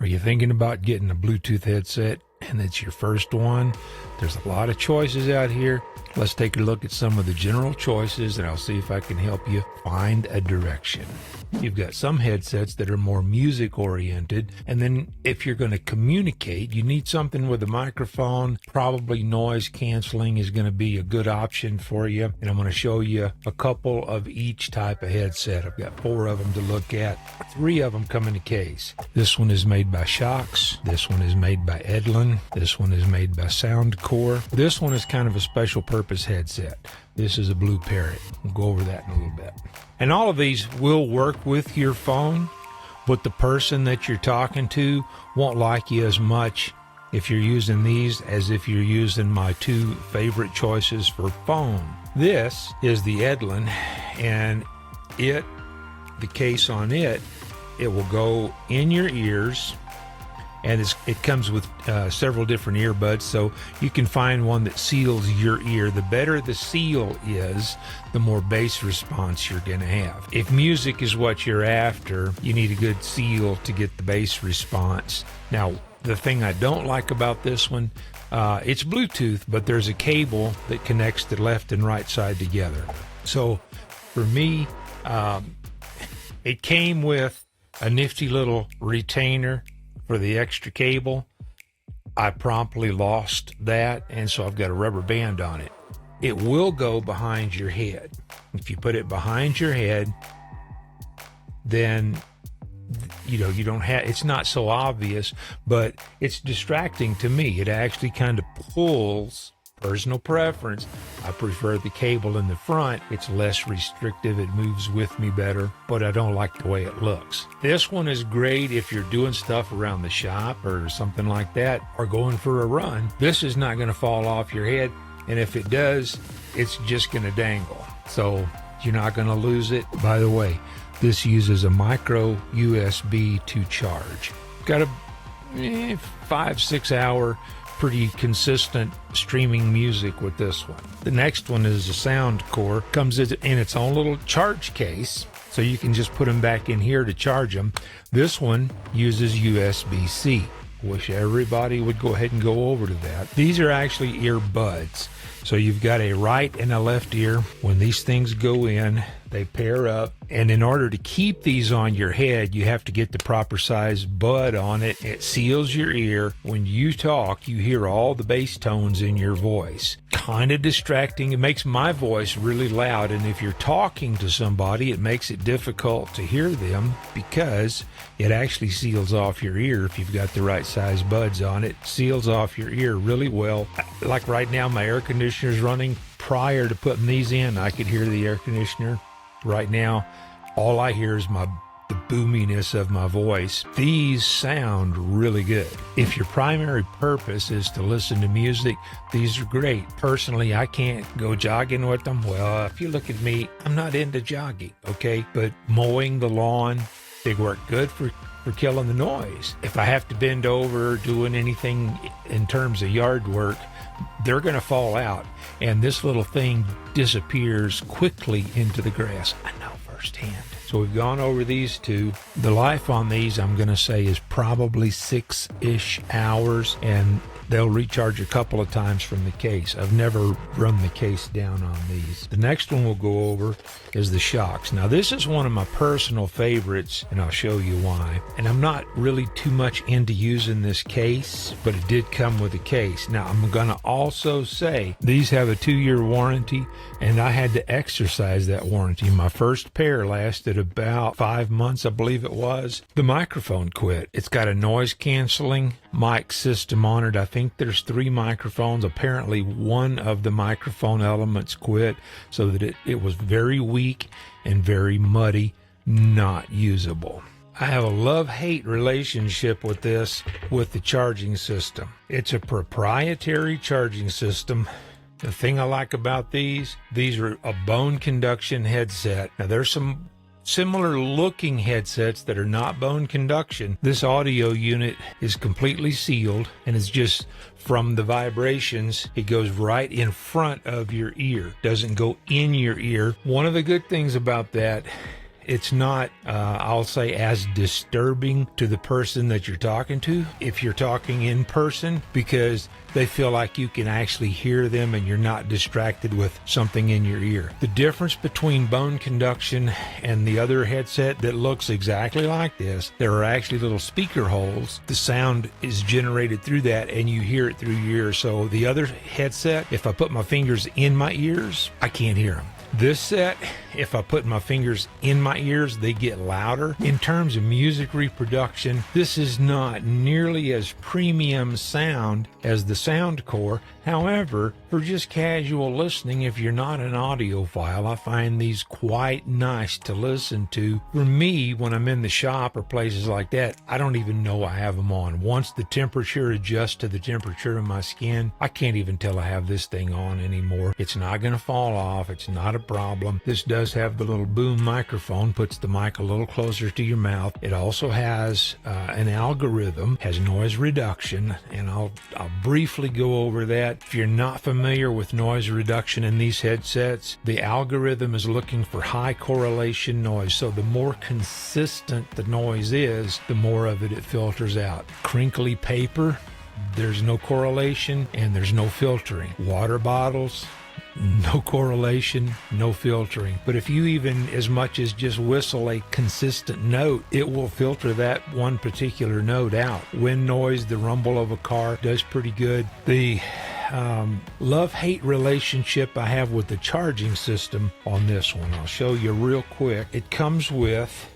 Are you thinking about getting a Bluetooth headset and it's your first one? There's a lot of choices out here. Let's take a look at some of the general choices, and I'll see if I can help you find a direction. You've got some headsets that are more music oriented, and then if you're going to communicate, you need something with a microphone. Probably noise canceling is going to be a good option for you, and I'm going to show you a couple of each type of headset. I've got 4 of them to look at. 3 of them come in a case. This one is made by Shocks. This one is made by Edlin. This one is made by Soundcore. This one is kind of a special purpose headset. This is a Blue Parrot. We'll go over that in a little bit. And all of these will work with your phone, but the person that you're talking to won't like you as much if you're using these as if you're using my 2 favorite choices for phone. This is the Edlin, and the case on it will go in your ears, and it comes with several different earbuds, so you can find one that seals your ear. The better the seal is, the more bass response you're going to have. If music is what you're after, you need a good seal to get the bass response. Now, the thing I don't like about this one, it's Bluetooth, but there's a cable that connects the left and right side together. So for me, it came with a nifty little retainer for the extra cable. I promptly lost that, and so I've got a rubber band on it. It will go behind your head. If you put it behind your head, then you don't have, it's not so obvious, but it's distracting to me. It actually kind of pulls. Personal preference, I prefer the cable in the front. It's less restrictive, it moves with me better, but I don't like the way it looks. This one is great if you're doing stuff around the shop or something like that, or going for a run. This is not going to fall off your head, and if it does, it's just going to dangle. So you're not going to lose it. By the way, this uses a micro USB to charge. Got a 5-6 hour pretty consistent streaming music with this one. The next one is a Soundcore. Comes in its own little charge case, so you can just put them back in here to charge them. This one uses USB-C. Wish everybody would go ahead and go over to that. These are actually earbuds. So you've got a right and a left ear. When these things go in, they pair up. And in order to keep these on your head, you have to get the proper size bud on it. It seals your ear. When you talk, you hear all the bass tones in your voice. Kind of distracting. It makes my voice really loud. And if you're talking to somebody, it makes it difficult to hear them because it actually seals off your ear. If you've got the right size buds on it, seals off your ear really well. Like right now, my air conditioner's running. Prior to putting these in, I could hear the air conditioner. Right now, all I hear is the boominess of my voice. These sound really good. If your primary purpose is to listen to music, these are great. Personally, I can't go jogging with them. Well, if you look at me, I'm not into jogging, okay? But mowing the lawn, they work good for killing the noise. If I have to bend over doing anything in terms of yard work, they're going to fall out, and this little thing disappears quickly into the grass. I know firsthand. So we've gone over these 2. The life on these, I'm going to say, is probably 6-ish hours, and they'll recharge a couple of times from the case. I've never run the case down on these. The next one we'll go over is the Shocks. Now, this is one of my personal favorites, and I'll show you why. And I'm not really too much into using this case, but it did come with a case. Now, I'm going to also say these have a 2-year warranty, and I had to exercise that warranty. My first pair lasted about 5 months, I believe it was. The microphone quit. It's got a noise canceling mic system on it. I think there's 3 microphones. Apparently one of the microphone elements quit, so that it was very weak and very muddy, not usable. I have a love-hate relationship with this, with the charging system. It's a proprietary charging system. The thing I like about these are a bone conduction headset. Now there's some similar looking headsets that are not bone conduction. This audio unit is completely sealed, and it's just from the vibrations, it goes right in front of your ear. Doesn't go in your ear. One of the good things about that It's not, I'll say, as disturbing to the person that you're talking to if you're talking in person, because they feel like you can actually hear them and you're not distracted with something in your ear. The difference between bone conduction and the other headset that looks exactly like this, there are actually little speaker holes. The sound is generated through that and you hear it through your ears. So the other headset, if I put my fingers in my ears, I can't hear them. This set, if I put my fingers in my ears, they get louder. In terms of music reproduction, this is not nearly as premium sound as the Soundcore. However, for just casual listening, if you're not an audiophile, I find these quite nice to listen to. For me, when I'm in the shop or places like that, I don't even know I have them on. Once the temperature adjusts to the temperature of my skin, I can't even tell I have this thing on anymore. It's not going to fall off. It's not a problem. This does have the little boom microphone, puts the mic a little closer to your mouth. It also has an algorithm, has noise reduction, and I'll briefly go over that. If you're not familiar with noise reduction in these headsets, the algorithm is looking for high correlation noise. So the more consistent the noise is, the more of it filters out. Crinkly paper, there's no correlation and there's no filtering. Water bottles, no correlation, no filtering. But if you even as much as just whistle a consistent note, it will filter that one particular note out. Wind noise, the rumble of a car does pretty good. The love-hate relationship I have with the charging system on this one, I'll show you real quick. It comes with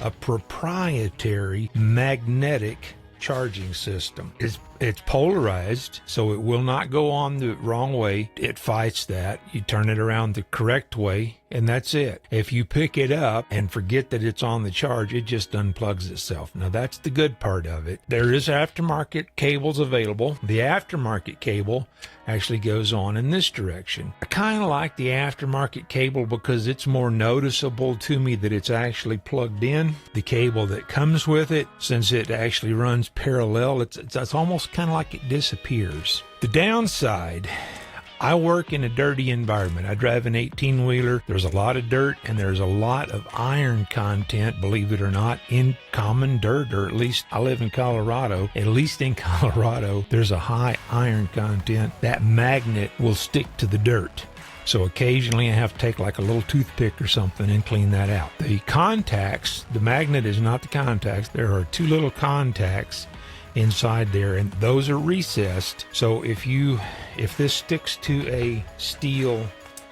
a proprietary magnetic charging system. It's polarized, so it will not go on the wrong way. It fights that. You turn it around the correct way, and that's it. If you pick it up and forget that it's on the charge, it just unplugs itself. Now, that's the good part of it. There is aftermarket cables available. The aftermarket cable actually goes on in this direction. I kind of like the aftermarket cable because it's more noticeable to me that it's actually plugged in. The cable that comes with it, since it actually runs parallel, it's almost kind of like it disappears. The downside, I work in a dirty environment. I drive an 18-wheeler. There's a lot of dirt and there's a lot of iron content, believe it or not, in common dirt, or at least I live in Colorado. At least in Colorado, there's a high iron content. That magnet will stick to the dirt. So occasionally I have to take like a little toothpick or something and clean that out. The contacts, the magnet is not the contacts. There are two little contacts inside there, and those are recessed. So if this sticks to a steel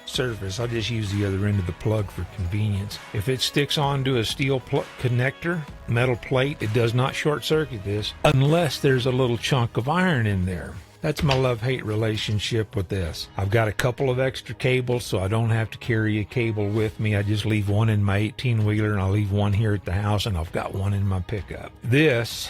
surface, I'll just use the other end of the plug for convenience. If it sticks onto a steel connector, metal plate, it does not short circuit this unless there's a little chunk of iron in there. That's my love-hate relationship with this. I've got a couple of extra cables, so I don't have to carry a cable with me. I just leave one in my 18-wheeler, and I'll leave one here at the house, and I've got one in my pickup. This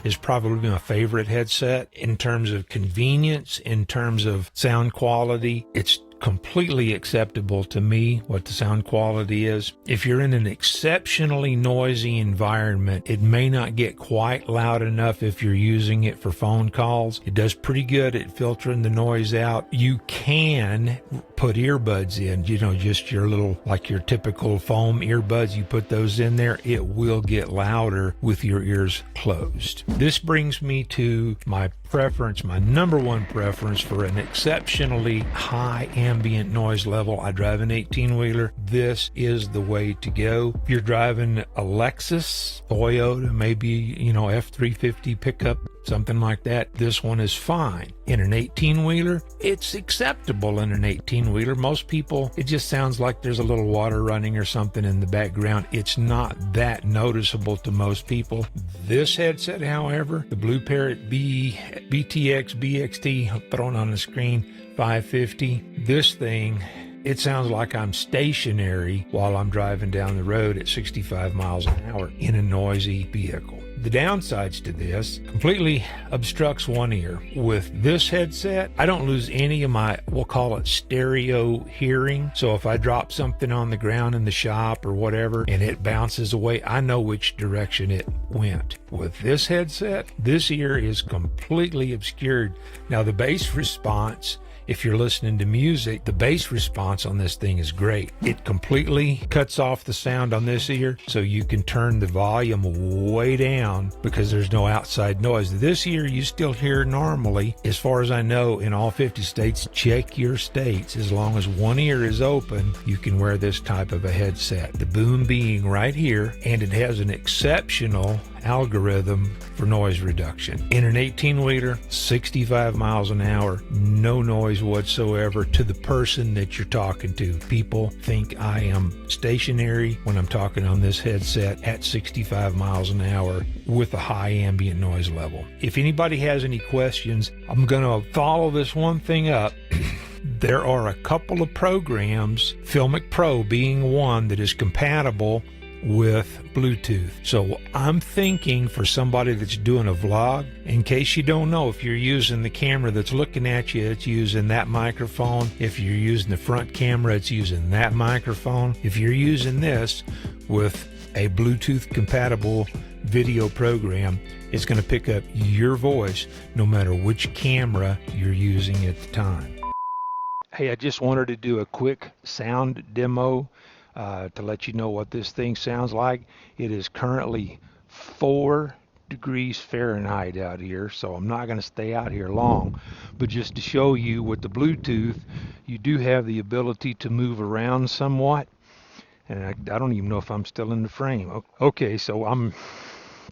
is probably my favorite headset in terms of convenience, in terms of sound quality. It's completely acceptable to me what the sound quality is. If you're in an exceptionally noisy environment, it may not get quite loud enough if you're using it for phone calls. It does pretty good at filtering the noise out. You can put earbuds in, just your little, like your typical foam earbuds. You put those in there, it will get louder with your ears closed. This brings me to my preference, my number one preference for an exceptionally high ambient noise level. I drive an 18-wheeler. This is the way to go. If you're driving a Lexus, Toyota, maybe, F350 pickup, something like that, this one is fine. In an 18-wheeler, it's acceptable in an 18-wheeler. Most people, it just sounds like there's a little water running or something in the background. It's not that noticeable to most people. This headset, however, the Blue Parrot BTX BXT, thrown on the screen, 550. This thing, it sounds like I'm stationary while I'm driving down the road at 65 miles an hour in a noisy vehicle. The downsides to this, completely obstructs one ear. With this headset, I don't lose any of my, we'll call it stereo hearing. So if I drop something on the ground in the shop or whatever and it bounces away, I know which direction it went. With this headset, this ear is completely obscured. Now the bass response if you're listening to music, the bass response on this thing is great. It completely cuts off the sound on this ear, so you can turn the volume way down because there's no outside noise. This ear you still hear normally. As far as I know, in all 50 states, check your states. As long as one ear is open, you can wear this type of a headset. The boom being right here, and it has an exceptional algorithm for noise reduction. In an 18-liter, 65 miles an hour, no noise whatsoever to the person that you're talking to. People think I am stationary when I'm talking on this headset at 65 miles an hour with a high ambient noise level. If anybody has any questions, I'm going to follow this one thing up. There are a couple of programs, Filmic Pro being one, that is compatible with Bluetooth. So I'm thinking for somebody that's doing a vlog, in case you don't know, if you're using the camera that's looking at you, it's using that microphone. If you're using the front camera, it's using that microphone. If you're using this with a Bluetooth compatible video program, it's going to pick up your voice no matter which camera you're using at the time. Hey, I just wanted to do a quick sound demo to let you know what this thing sounds like. It is currently 4 degrees Fahrenheit out here, so I'm not going to stay out here long, but just to show you with the Bluetooth, you do have the ability to move around somewhat, and I don't even know if I'm still in the frame. Okay, so I'm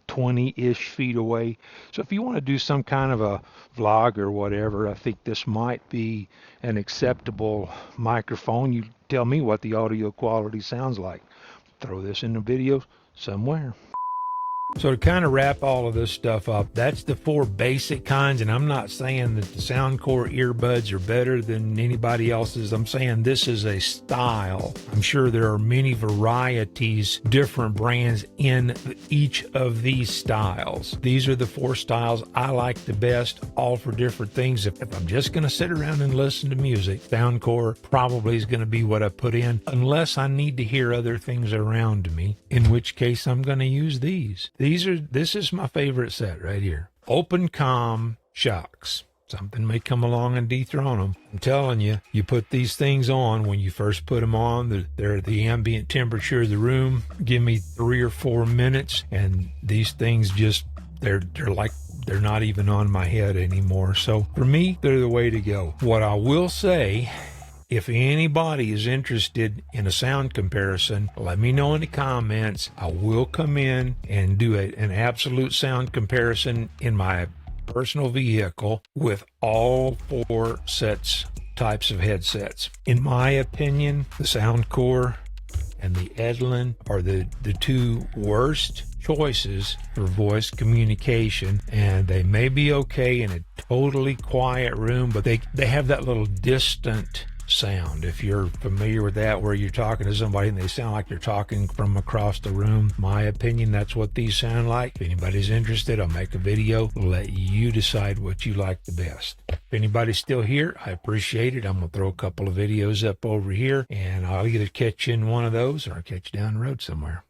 20-ish feet away. So if you want to do some kind of a vlog or whatever, I think this might be an acceptable microphone. You tell me what the audio quality sounds like. Throw this in the video somewhere. So to kind of wrap all of this stuff up, that's the 4 basic kinds, and I'm not saying that the Soundcore earbuds are better than anybody else's. I'm saying this is a style. I'm sure there are many varieties, different brands in each of these styles. These are the 4 styles I like the best, all for different things. If I'm just going to sit around and listen to music, Soundcore probably is going to be what I put in, unless I need to hear other things around me, in which case I'm going to use these. This is my favorite set right here. Open comm shocks. Something may come along and dethrone them. I'm telling you, you put these things on when you first put them on, they're the ambient temperature of the room. Give me 3 or 4 minutes, and these things just, they're not even on my head anymore. So for me, they're the way to go. What I will say, if anybody is interested in a sound comparison, let me know in the comments. I will come in and do an absolute sound comparison in my personal vehicle with all 4 types of headsets. In my opinion, the Soundcore and the Edlin are the 2 worst choices for voice communication, and they may be okay in a totally quiet room, but they have that little distant sound. If you're familiar with that, where you're talking to somebody and they sound like they're talking from across the room, my opinion, that's what these sound like. If anybody's interested, I'll make a video, let you decide what you like the best. If anybody's still here, I appreciate it. I'm gonna throw a couple of videos up over here, and I'll either catch you in one of those or I'll catch you down the road somewhere.